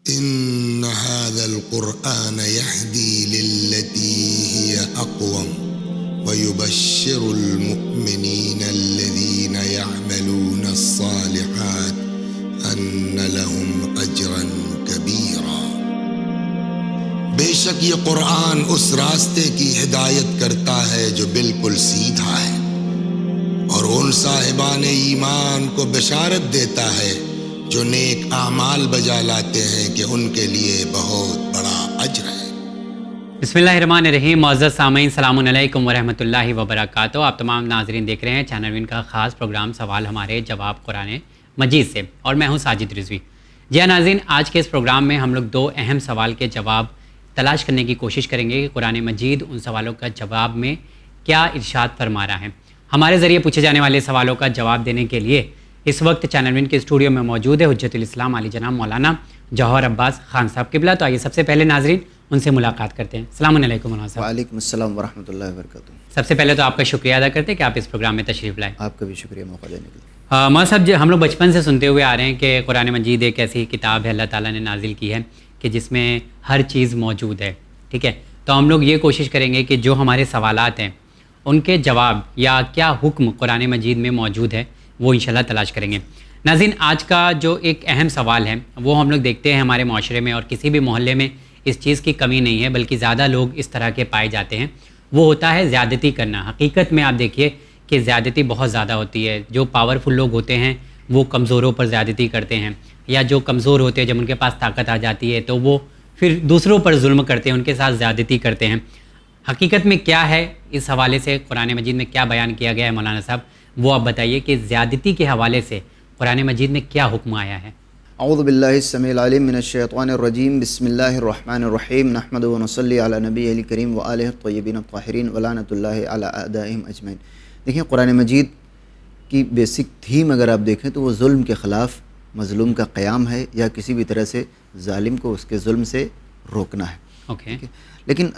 ان هذا القرآن يهدي للتي هي اقوم ويبشر المؤمنين الذين يعملون الصالحات ان لهم اجرا كبيرا۔ بے شک یہ قرآن اس راستے کی ہدایت کرتا ہے جو بالکل سیدھا ہے، اور ان صاحبان ایمان کو بشارت دیتا ہے جو نیک اعمال بجا لاتے ہیں کہ ان کے لیے بہت بڑا اجر ہے۔ بسم اللہ الرحمن الرحیم۔ معزز سامعین، السلام علیکم ورحمۃ اللہ وبرکاتہ۔ آپ تمام ناظرین دیکھ رہے ہیں چینل ون کا خاص پروگرام سوال ہمارے جواب قرآن مجید سے، اور میں ہوں ساجد رضوی۔ جی ہاں ناظرین، آج کے اس پروگرام میں ہم لوگ دو اہم سوال کے جواب تلاش کرنے کی کوشش کریں گے کہ قرآن مجید ان سوالوں کا جواب میں کیا ارشاد فرما رہا ہے۔ ہمارے ذریعے پوچھے جانے والے سوالوں کا جواب دینے کے لیے اس وقت چینل ون کے اسٹوڈیو میں موجود ہے حجت الاسلام علی جناب مولانا جوہر عباس خان صاحب قبلہ۔ تو آئیے سب سے پہلے ناظرین ان سے ملاقات کرتے ہیں۔ السلام علیکم مولانا صاحب۔ وعلیکم السلام ورحمۃ اللہ وبرکاتہ۔ سب سے پہلے تو آپ کا شکریہ ادا کرتے ہیں کہ آپ اس پروگرام میں تشریف لائیں۔ آپ کا بھی شکریہ موقع دینے کے لیے۔ مولانا صاحب، ہم لوگ بچپن سے سنتے ہوئے آ رہے ہیں کہ قرآن مجید ایک ایسی کتاب ہے اللہ تعالیٰ نے نازل کی ہے کہ جس میں ہر چیز موجود ہے، ٹھیک ہے؟ تو ہم لوگ یہ کوشش کریں گے کہ جو ہمارے سوالات ہیں ان کے جواب یا کیا حکم قرآن مجید میں موجود ہے وہ انشاءاللہ تلاش کریں گے۔ ناظرین، آج کا جو ایک اہم سوال ہے وہ ہم لوگ دیکھتے ہیں ہمارے معاشرے میں، اور کسی بھی محلے میں اس چیز کی کمی نہیں ہے بلکہ زیادہ لوگ اس طرح کے پائے جاتے ہیں، وہ ہوتا ہے زیادتی کرنا۔ حقیقت میں آپ دیکھیے کہ زیادتی بہت زیادہ ہوتی ہے۔ جو پاورفل لوگ ہوتے ہیں وہ کمزوروں پر زیادتی کرتے ہیں، یا جو کمزور ہوتے ہیں جب ان کے پاس طاقت آ جاتی ہے تو وہ پھر دوسروں پر ظلم کرتے ہیں، ان کے ساتھ زیادتی کرتے ہیں۔ حقیقت میں کیا ہے، اس حوالے سے قرآن مجید میں کیا بیان کیا گیا ہے مولانا صاحب، وہ آپ بتائیے کہ زیادتی کے حوالے سے قرآن مجید میں کیا حکم آیا ہے؟ اعوذ باللہ السمیع العلیم من الشیطان الرجیم، بسم اللہ الرحمن الرحیم، نحمد و نصلی علی نبی الکریم و آلہ الطیبین الطاہرین ولعنۃ اللہ علی اعدائہم اجمعین۔ دیکھیں، قرآن مجید کی بیسک تھیم اگر آپ دیکھیں تو وہ ظلم کے خلاف مظلوم کا قیام ہے، یا کسی بھی طرح سے ظالم کو اس کے ظلم سے روکنا ہے۔ اوکے۔ لیکن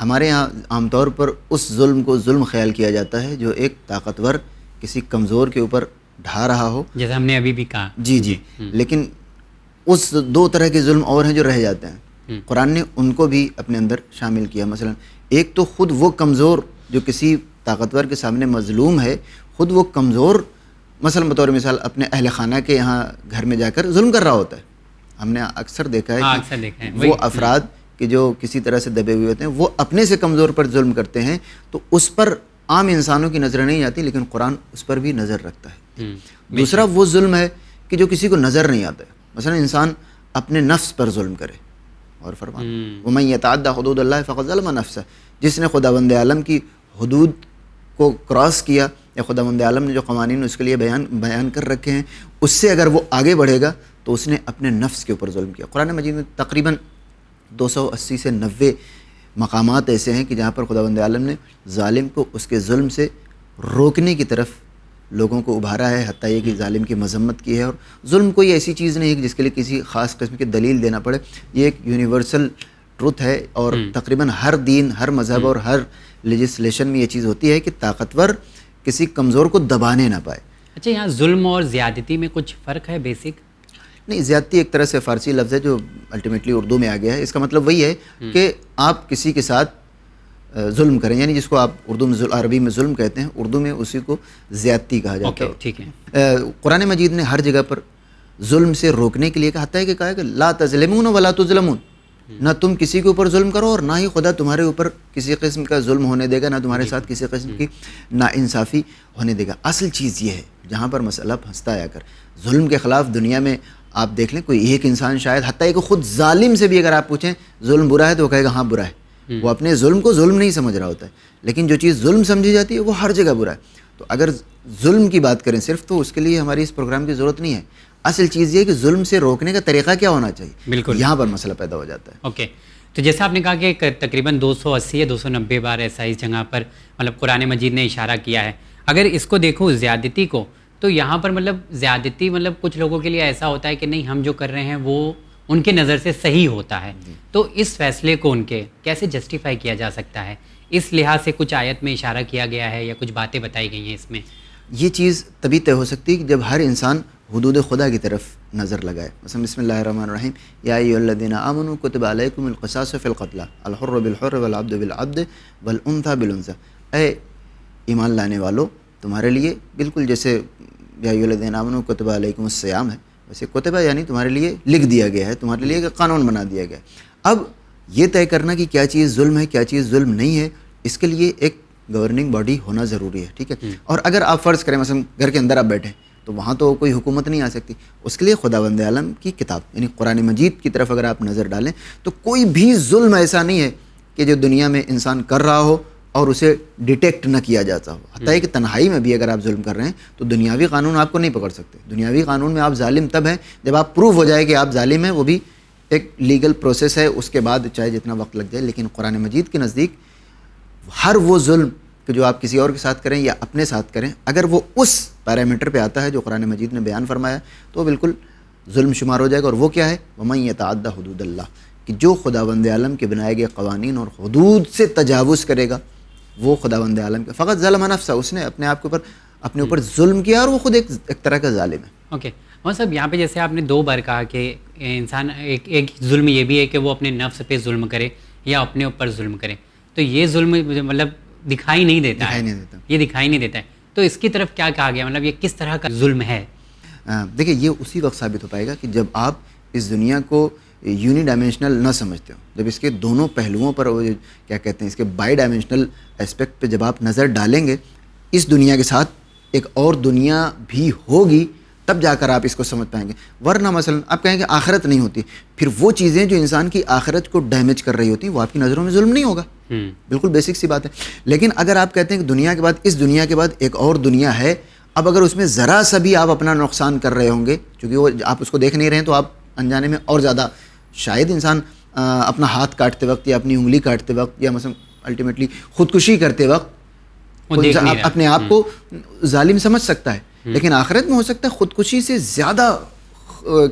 ہمارے ہاں عام طور پر اس ظلم کو ظلم خیال کیا جاتا ہے جو ایک طاقتور کسی کمزور کے اوپر ڈھا رہا ہو، جیسے ہم نے ابھی بھی کہا۔ جی لیکن اس دو طرح کے ظلم اور ہیں جو رہ جاتے ہیں، قرآن نے ان کو بھی اپنے اندر شامل کیا۔ مثلا ایک تو خود وہ کمزور جو کسی طاقتور کے سامنے مظلوم ہے، خود وہ کمزور مثلا بطور مثال اپنے اہل خانہ کے یہاں گھر میں جا کر ظلم کر رہا ہوتا ہے۔ ہم نے اکثر دیکھا ہے کہ وہ افراد کہ جو کسی طرح سے دبے ہوئے ہوتے ہیں وہ اپنے سے کمزور پر ظلم کرتے ہیں، تو اس پر عام انسانوں کی نظر نہیں آتی، لیکن قرآن اس پر بھی نظر رکھتا ہے۔ دوسرا وہ ظلم ہے کہ جو کسی کو نظر نہیں آتا ہے، مثلا انسان اپنے نفس پر ظلم کرے، اور فرمان وَمَن يَتَعَدَّ حُدُودَ اللَّهِ فَقَدْ ظَلَمَ نَفْسَهُ، جس نے خداوند عالم کی حدود کو کراس کیا، یا خداوند عالم نے جو قوانین اس کے لیے بیان کر رکھے ہیں اس سے اگر وہ آگے بڑھے گا تو اس نے اپنے نفس کے اوپر ظلم کیا۔ قرآن مجید میں تقریباً 280 سے 90 مقامات ایسے ہیں کہ جہاں پر خداوند عالم نے ظالم کو اس کے ظلم سے روکنے کی طرف لوگوں کو ابھارا ہے، حتیٰ یہ کہ ظالم کی مذمت کی ہے۔ اور ظلم کوئی ایسی چیز نہیں ہے جس کے لیے کسی خاص قسم کی دلیل دینا پڑے، یہ ایک یونیورسل ٹروتھ ہے، اور تقریباً ہر دین، ہر مذہب اور ہر لیجسلیشن میں یہ چیز ہوتی ہے کہ طاقتور کسی کمزور کو دبانے نہ پائے۔ اچھا، یہاں ظلم اور زیادتی میں کچھ فرق ہے بیسک؟ نہیں، زیادتی ایک طرح سے فارسی لفظ ہے جو الٹیمیٹلی اردو میں آ گیا ہے۔ اس کا مطلب وہی ہے کہ آپ کسی کے ساتھ ظلم کریں، یعنی جس کو آپ اردو میں عربی میں ظلم کہتے ہیں، اردو میں اسی کو زیادتی کہا جاتا ہے۔ ٹھیک ہے۔ قرآن مجید نے ہر جگہ پر ظلم سے روکنے کے لیے کہا ہے کہ لا تظلمون ولا تظلمون، نہ تم کسی کے اوپر ظلم کرو اور نہ ہی خدا تمہارے اوپر کسی قسم کا ظلم ہونے دے گا، نہ تمہارے ساتھ کسی قسم کی ناانصافی ہونے دے گا۔ اصل چیز یہ ہے جہاں پر مسئلہ پھنستا ہے، اگر ظلم کے خلاف دنیا میں آپ دیکھ لیں، کوئی ایک انسان شاید، حتیٰ کہ خود ظالم سے بھی اگر آپ پوچھیں ظلم برا ہے تو وہ کہے گا ہاں برا ہے، وہ اپنے ظلم کو ظلم نہیں سمجھ رہا ہوتا ہے، لیکن جو چیز ظلم سمجھی جاتی ہے وہ ہر جگہ برا ہے۔ تو اگر ظلم کی بات کریں صرف، تو اس کے لیے ہماری اس پروگرام کی ضرورت نہیں ہے۔ اصل چیز یہ ہے کہ ظلم سے روکنے کا طریقہ کیا ہونا چاہیے، بالکل یہاں پر مسئلہ پیدا ہو جاتا ہے۔ اوکے، تو جیسا آپ نے کہا کہ تقریباً 280 یا 290 بار ایسا اس جگہ پر مطلب قرآن مجید نے اشارہ کیا ہے۔ اگر اس کو دیکھو زیادتی کو، تو یہاں پر مطلب زیادتی مطلب کچھ لوگوں کے لیے ایسا ہوتا ہے کہ نہیں، ہم جو کر رہے ہیں وہ ان کے نظر سے صحیح ہوتا ہے، تو اس فیصلے کو ان کے کیسے جسٹیفائی کیا جا سکتا ہے؟ اس لحاظ سے کچھ آیت میں اشارہ کیا گیا ہے یا کچھ باتیں بتائی گئی ہیں اس میں؟ یہ چیز تبھی طے ہو سکتی ہے کہ جب ہر انسان حدود خدا کی طرف نظر لگائے. مثلا بسم اللہ الرحمن الرحیم یا ایھا الذین آمنوا کتب علیکم القصاص فی القتلى الحر بالحر والعبد بالعبد والانثى بالانثى. اے ایمان لانے والو تمہارے لیے بالکل جیسے یا ایھا الذین آمنوا کتب علیکم الصیام ہے ویسے کتبہ یعنی تمہارے لیے لکھ دیا گیا ہے, تمہارے لیے ایک قانون بنا دیا گیا ہے. اب یہ طے کرنا کہ کیا چیز ظلم ہے کیا چیز ظلم نہیں ہے, اس کے لیے ایک گورننگ باڈی ہونا ضروری ہے, ٹھیک ہے. اور اگر آپ فرض کریں مثلا گھر کے اندر آپ بیٹھیں تو وہاں تو کوئی حکومت نہیں آ سکتی, اس کے لیے خداوند عالم کی کتاب یعنی قرآن مجید کی طرف اگر آپ نظر ڈالیں تو کوئی بھی ظلم ایسا نہیں ہے کہ جو دنیا میں انسان کر رہا ہو اور اسے ڈیٹیکٹ نہ کیا جاتا ہو. حتیٰ کہ تنہائی میں بھی اگر آپ ظلم کر رہے ہیں تو دنیاوی قانون آپ کو نہیں پکڑ سکتے. دنیاوی قانون میں آپ ظالم تب ہیں جب آپ پروف ہو جائے کہ آپ ظالم ہیں, وہ بھی ایک لیگل پروسیس ہے, اس کے بعد چاہے جتنا وقت لگ جائے. لیکن قرآن مجید کے نزدیک ہر وہ ظلم کہ جو آپ کسی اور کے ساتھ کریں یا اپنے ساتھ کریں, اگر وہ اس پیرامیٹر پہ آتا ہے جو قرآن مجید نے بیان فرمایا تو وہ بالکل ظلم شمار ہو جائے گا. اور وہ کیا ہے؟ وَمَن يَتَعَدَّ حُدُودَ اللَّهِ کہ جو خداوند عالم کے بنائے گئے قوانین اور حدود سے تجاوز کرے گا وہ خداوند عالم کے فقط ظلم نفسہ, اس نے اپنے آپ کے اوپر ظلم کیا اور وہ خود ایک طرح کا ظالم ہے. اوکے اور صاحب یہاں پہ جیسے آپ نے 2 بار کہا کہ انسان ایک ظلم یہ بھی ہے کہ وہ اپنے نفس پہ ظلم کرے یا اپنے اوپر ظلم کرے, تو یہ ظلم مطلب دکھائی نہیں دیتا ہے, یہ دکھائی نہیں دیتا ہے, تو اس کی طرف کیا کہا گیا, مطلب یہ کس طرح کا ظلم ہے؟ دیکھیں یہ اسی وقت ثابت ہو پائے گا کہ جب آپ اس دنیا کو یونی ڈائمینشنل نہ سمجھتے ہو, جب اس کے دونوں پہلوؤں پر کیا کہتے ہیں اس کے بائی ڈائمینشنل اسپیکٹ پہ جب آپ نظر ڈالیں گے, اس دنیا کے ساتھ ایک اور دنیا بھی ہوگی, تب جا کر آپ اس کو سمجھ پائیں گے. ورنہ مثلا آپ کہیں کہ آخرت نہیں ہوتی, پھر وہ چیزیں جو انسان کی آخرت کو ڈیمیج کر رہی ہوتی ہیں وہ آپ کی نظروں میں ظلم نہیں ہوگا. بالکل بیسک سی بات ہے. لیکن اگر آپ کہتے ہیں کہ دنیا کے بعد اس دنیا کے بعد ایک اور دنیا ہے, اب اگر اس میں ذرا سا بھی آپ اپنا نقصان کر رہے ہوں گے, چونکہ وہ آپ اس کو دیکھ نہیں رہے ہیں تو آپ انجانے میں اور زیادہ شاید انسان اپنا ہاتھ کاٹتے وقت یا اپنی انگلی کاٹتے وقت یا مثلا الٹیمیٹلی خودکشی کرتے وقت اپنے آپ کو ظالم سمجھ سکتا ہے. لیکن آخرت میں ہو سکتا ہے خودکشی سے زیادہ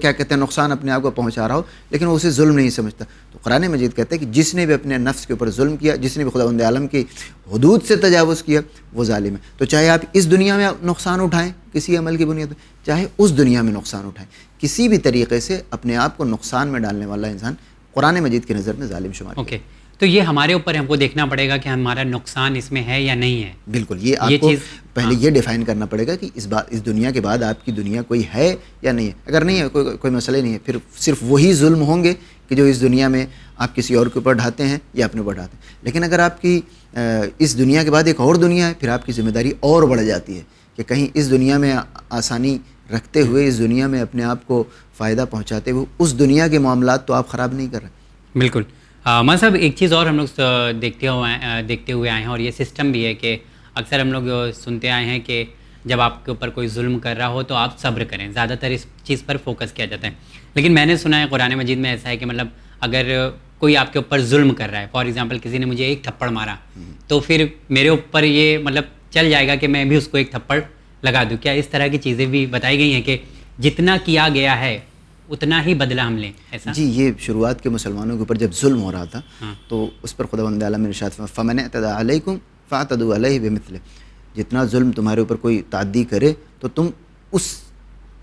کیا کہتے ہیں نقصان اپنے آپ کو پہنچا رہا ہو, لیکن وہ اسے ظلم نہیں سمجھتا. تو قرآن مجید کہتا ہے کہ جس نے بھی اپنے نفس کے اوپر ظلم کیا, جس نے بھی خداوند عالم کی حدود سے تجاوز کیا, وہ ظالم ہے. تو چاہے آپ اس دنیا میں نقصان اٹھائیں کسی عمل کی بنیاد پہ, چاہے اس دنیا میں نقصان اٹھائیں, کسی بھی طریقے سے اپنے آپ کو نقصان میں ڈالنے والا انسان قرآن مجید کی نظر میں ظالم شمار. اوکے تو یہ ہمارے اوپر ہم کو دیکھنا پڑے گا کہ ہمارا نقصان اس میں ہے یا نہیں ہے. بالکل, یہ آپ کو پہلے یہ ڈیفائن کرنا پڑے گا کہ اس دنیا کے بعد آپ کی دنیا کوئی ہے یا نہیں ہے. اگر نہیں ہے کوئی مسئلہ نہیں ہے, پھر صرف وہی ظلم ہوں گے کہ جو اس دنیا میں آپ کسی اور کے اوپر ڈھاتے ہیں یا اپنے اوپر ڈھاتے ہیں. لیکن اگر آپ کی اس دنیا کے بعد ایک اور دنیا ہے, پھر آپ کی ذمہ داری اور بڑھ جاتی ہے کہ کہیں اس دنیا میں آسانی رکھتے ہوئے, اس دنیا میں اپنے آپ کو فائدہ پہنچاتے ہوئے اس دنیا کے معاملات تو آپ خراب نہیں کر رہے. بالکل. میں صاحب ایک چیز اور ہم لوگ دیکھتے ہوئے آئے ہیں, اور یہ سسٹم بھی ہے کہ اکثر ہم لوگ سنتے آئے ہیں کہ جب آپ کے اوپر کوئی ظلم کر رہا ہو تو آپ صبر کریں, زیادہ تر اس چیز پر فوکس کیا جاتا ہے. لیکن میں نے سنا ہے قرآن مجید میں ایسا ہے کہ مطلب اگر کوئی آپ کے اوپر ظلم کر رہا ہے, فار ایگزامپل کسی نے مجھے ایک تھپڑ مارا, تو پھر میرے اوپر یہ مطلب چل جائے گا کہ میں بھی اس کو ایک تھپڑ لگا دوں. کیا اس طرح کی چیزیں بھی بتائی گئی ہیں کہ جتنا کیا گیا ہے اتنا ہی بدلہ ہم لیں, ایسا؟ جی, یہ شروعات کے مسلمانوں کے اوپر جب ظلم ہو رہا تھا تو اس پر خداوند عالم نے ارشاد فرمایا فمن اعتدى علیکم فاعتدوا علیہ بمثلہ, جتنا ظلم تمہارے اوپر کوئی تعدی کرے تو تم اس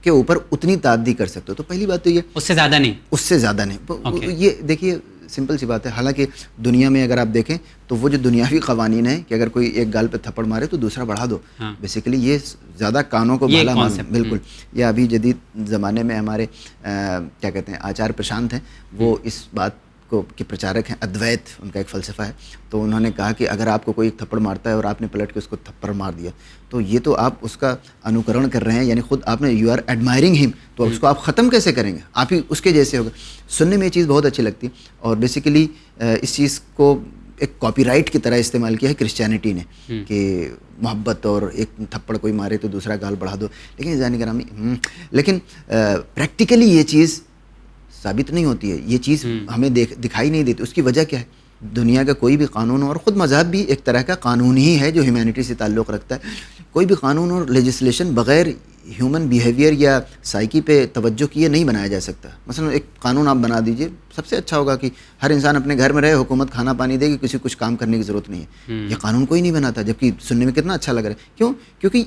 کے اوپر اتنی تعدی کر سکتے ہو. تو پہلی بات تو یہ اس سے زیادہ نہیں, اس سے زیادہ نہیں. یہ دیکھیے سمپل سی بات ہے. حالانکہ دنیا میں اگر آپ دیکھیں تو وہ جو دنیاوی قوانین ہیں کہ اگر کوئی ایک گال پہ تھپڑ مارے تو دوسرا بڑھا دو, بیسیکلی یہ زیادہ کانوں کو بھلا مان. بالکل. یا ابھی جدید زمانے میں ہمارے کیا کہتے ہیں آچار پرشانت ہیں, وہ اس بات کو کے پرچارک ہیں, ادویت ان کا ایک فلسفہ ہے. تو انہوں نے کہا کہ اگر آپ کو کوئی ایک تھپڑ مارتا ہے اور آپ نے پلٹ کے اس کو تھپڑ مار دیا تو یہ تو آپ اس کا انوکرن کر رہے ہیں, یعنی خود آپ نے یو آر ایڈمائرنگ ہم, تو اس کو آپ ختم کیسے کریں گے, آپ ہی اس کے جیسے ہوگا. سننے میں یہ چیز بہت اچھی لگتی ہے, اور بیسیکلی اس چیز کو ایک کاپی رائٹ کی طرح استعمال کیا ہے کرسچینٹی نے کہ محبت اور ایک تھپڑ کوئی مارے تو دوسرا گال بڑھا دو. لیکن ذہنی گرامی, لیکن پریکٹیکلی یہ چیز ثابت نہیں ہوتی ہے, یہ چیز ہمیں دکھائی نہیں دیتی. اس کی وجہ کیا ہے؟ دنیا کا کوئی بھی قانون اور خود مذہب بھی ایک طرح کا قانون ہی ہے جو ہیومینٹی سے تعلق رکھتا ہے. کوئی بھی قانون اور لیجسلیشن بغیر ہیومن بیہیویئر یا سائیکی پہ توجہ کیے نہیں بنایا جا سکتا. مثلا ایک قانون آپ بنا دیجئے, سب سے اچھا ہوگا کہ ہر انسان اپنے گھر میں رہے, حکومت کھانا پانی دے گی, کسی کچھ کام کرنے کی ضرورت نہیں ہے. یہ قانون کوئی نہیں بناتا, جبکہ سننے میں کتنا اچھا لگ رہا ہے. کیوں؟ کیونکہ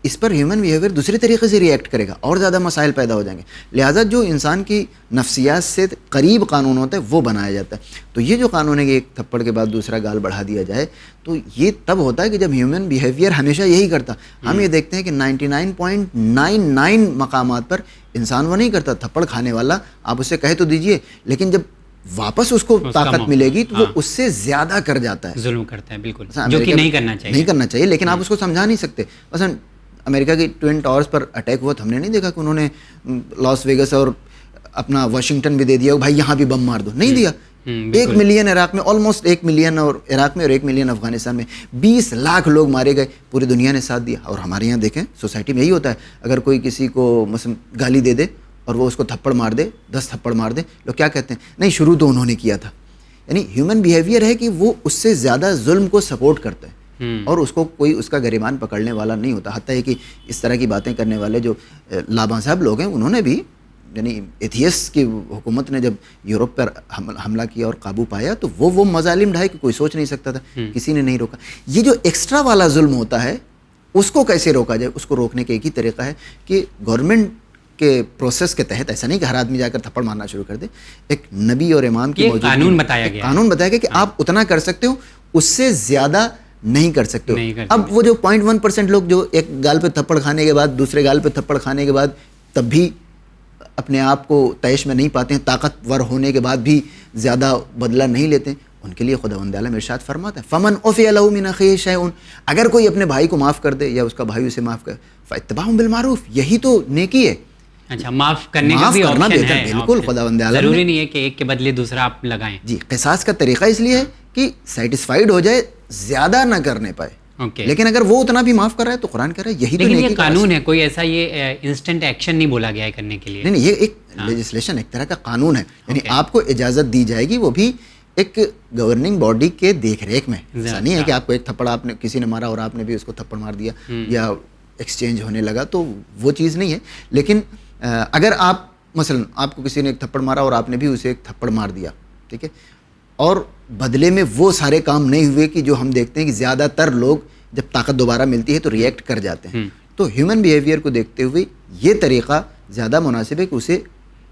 اس پر ہیومن بیہیویئر دوسرے طریقے سے ریئیکٹ کرے گا اور زیادہ مسائل پیدا ہو جائیں گے. لہٰذا جو انسان کی نفسیات سے قریب قانون ہوتا ہے وہ بنایا جاتا ہے. تو یہ جو قانون ہے کہ ایک تھپڑ کے بعد دوسرا گال بڑھا دیا جائے, تو یہ تب ہوتا ہے کہ جب ہیومن بیہیویئر ہمیشہ یہی کرتا. ہم یہ دیکھتے ہیں کہ 99.99 مقامات پر انسان وہ نہیں کرتا. تھپڑ کھانے والا آپ اسے کہہ تو دیجئے, لیکن جب واپس اس کو طاقت ملے گی تو وہ اس سے زیادہ کر جاتا ہے, ظلم کرتا ہے, بالکل, جو کہ نہیں کرنا چاہیے, لیکن آپ اس کو سمجھا نہیں سکتے. مثلا امریکہ کی ٹوئن ٹاورز پر اٹیک ہوا تو ہم نے نہیں دیکھا کہ انہوں نے لاس ویگس اور اپنا واشنگٹن بھی دے دیا, بھائی یہاں بھی بم مار دو, نہیں دیا. 1 ملین عراق میں, آلموسٹ 1 ملین اور عراق میں اور 1 ملین افغانستان میں, 20 لاکھ لوگ مارے گئے, پوری دنیا نے ساتھ دیا. اور ہمارے یہاں دیکھیں سوسائٹی میں یہی ہوتا ہے, اگر کوئی کسی کو مثلا گالی دے دے اور وہ اس کو تھپڑ مار دے, 10 تھپڑ مار دے, لوگ کیا کہتے ہیں, نہیں شروع تو انہوں نے کیا تھا. یعنی ہیومن بیہیویئر ہے کہ وہ اس سے زیادہ ظلم کو سپورٹ کرتا ہے اور اس کو کوئی اس کا گریبان پکڑنے والا نہیں ہوتا. حتیٰ کہ اس طرح کی باتیں کرنے والے جو لاباں صاحب لوگ ہیں, انہوں نے بھی, یعنی ایتھیس کی حکومت نے جب یورپ پر حملہ کیا اور قابو پایا تو وہ مظالم ڈھائے کہ کوئی سوچ نہیں سکتا تھا, کسی نے نہیں روکا. یہ جو ایکسٹرا والا ظلم ہوتا ہے اس کو کیسے روکا جائے, اس کو روکنے کا ایک ہی طریقہ ہے کہ گورنمنٹ کے پروسیس کے تحت, ایسا نہیں کہ ہر آدمی جا کر تھپڑ مارنا شروع کر دے, ایک نبی اور امام کی موجودگی, قانون بتایا گیا کہ آپ اتنا کر سکتے ہو, اس سے زیادہ نہیں کر سکتے ہو. اب وہ جو 0.1% لوگ جو ایک گال پہ تھپڑ کھانے کے بعد دوسرے گال پہ تھپڑ کھانے کے بعد تب بھی اپنے آپ کو طیش میں نہیں پاتے ہیں, طاقتور ہونے کے بعد بھی زیادہ بدلہ نہیں لیتے ہیں, ان کے لیے خداوند اعلیٰ ارشاد فرماتا ہے فمن عفی لہ من اخیہ شیء, اگر کوئی اپنے بھائی کو معاف کر دے یا اس کا بھائی اسے معاف کرے, فاتباع بالمعروف, یہی تو نیکی ہے. اچھا, معاف کرنے کا بھی آپشن ہے, بالکل, خداوند اعلیٰ ضروری نہیں ہے کہ ایک کے بدلے دوسرا آپ لگائیں. جی, قصاص کا طریقہ اس لیے ہے کہ سیٹسفائیڈ ہو جائے, زیادہ نہ کرنے پائے. لیکن اگر وہ اتنا بھی معاف کر رہا ہے تو قرآن کہہ رہا ہے یہی تو نیکی. لیکن یہ قانون ہے, کوئی ایسا یہ انسٹنٹ ایکشن نہیں بولا گیا ہے کرنے کے لیے. نہیں, یہ ایک لیجسلیشن, ایک طرح کا قانون ہے. یعنی آپ کو اجازت دی جائے گی, وہ بھی ایک گورننگ باڈی کے دیکھ ریکھ میں. ایسا نہیں ہے کہ آپ کو ایک تھپڑ آپ نے کسی نے مارا اور آپ نے بھی اس کو تھپڑ مار دیا یا ایکسچینج ہونے لگا, تو وہ چیز نہیں ہے. لیکن اگر آپ مثلا آپ کو کسی نے ایک تھپڑ مارا اور آپ نے بھی اسے ایک تھپڑ مار دیا, ٹھیک ہے, اور بدلے میں وہ سارے کام نہیں ہوئے کہ جو ہم دیکھتے ہیں کہ زیادہ تر لوگ جب طاقت دوبارہ ملتی ہے تو ریئیکٹ کر جاتے ہیں. تو ہیومن بیہیویئر کو دیکھتے ہوئے یہ طریقہ زیادہ مناسب ہے کہ اسے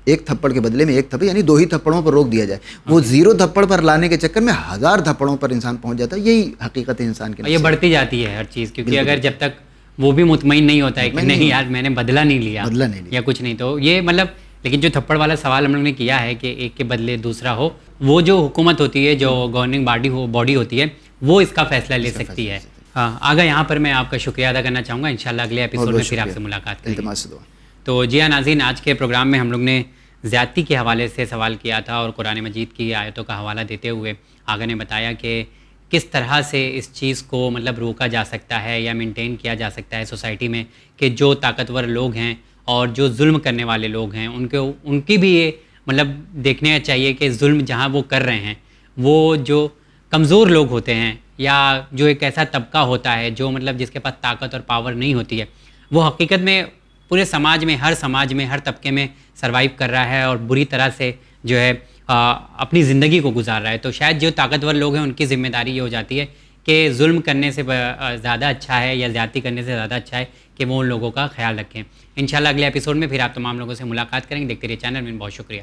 ایک تھپڑ کے بدلے میں ایک تھپڑ, یعنی 2 ہی تھپڑوں پر روک دیا جائے. وہ 0 تھپڑ پر لانے کے چکر میں 1000 تھپڑوں پر انسان پہنچ جاتا ہے. یہی حقیقت ہے انسان کے. یہ بڑھتی جاتی ہے ہر چیز, کیونکہ اگر جب تک وہ بھی مطمئن نہیں ہوتا ہے کہ نہیں یار میں نے بدلہ نہیں لیا یا کچھ نہیں, تو یہ مطلب. لیکن جو تھپڑ والا سوال ہم لوگ نے کیا ہے کہ ایک کے بدلے دوسرا ہو, وہ جو حکومت ہوتی ہے, جو گورننگ باڈی ہوتی ہے, وہ اس کا فیصلہ لے سکتی ہے. ہاں, آگے یہاں پر میں آپ کا شکریہ ادا کرنا چاہوں گا. انشاءاللہ اگلے ایپیسوڈ میں پھر آپ سے ملاقات کریں گے. تو جی ہاں ناظرین, آج کے پروگرام میں ہم لوگ نے زیادتی کے حوالے سے سوال کیا تھا اور قرآن مجید کی آیتوں کا حوالہ دیتے ہوئے آگے نے بتایا کہ کس طرح سے اس چیز کو مطلب روکا جا سکتا ہے یا مینٹین کیا جا سکتا ہے سوسائٹی میں, کہ جو طاقتور لوگ ہیں اور جو ظلم کرنے والے لوگ ہیں ان کی بھی یہ مطلب دیکھنا چاہیے کہ ظلم جہاں وہ کر رہے ہیں, وہ جو کمزور لوگ ہوتے ہیں یا جو ایک ایسا طبقہ ہوتا ہے جو مطلب جس کے پاس طاقت اور پاور نہیں ہوتی ہے, وہ حقیقت میں پورے سماج میں ہر طبقے میں سروائیو کر رہا ہے اور بری طرح سے جو ہے اپنی زندگی کو گزار رہا ہے. تو شاید جو طاقتور لوگ ہیں ان کی ذمہ داری یہ ہو جاتی ہے کہ ظلم کرنے سے زیادہ اچھا ہے یا زیادتی کرنے سے زیادہ اچھا ہے کہ وہ ان لوگوں کا خیال رکھیں. انشاءاللہ اگلے ایپیسوڈ میں پھر آپ تمام لوگوں سے ملاقات کریں گے. دیکھتے رہیے چینل میں. بہت شکریہ.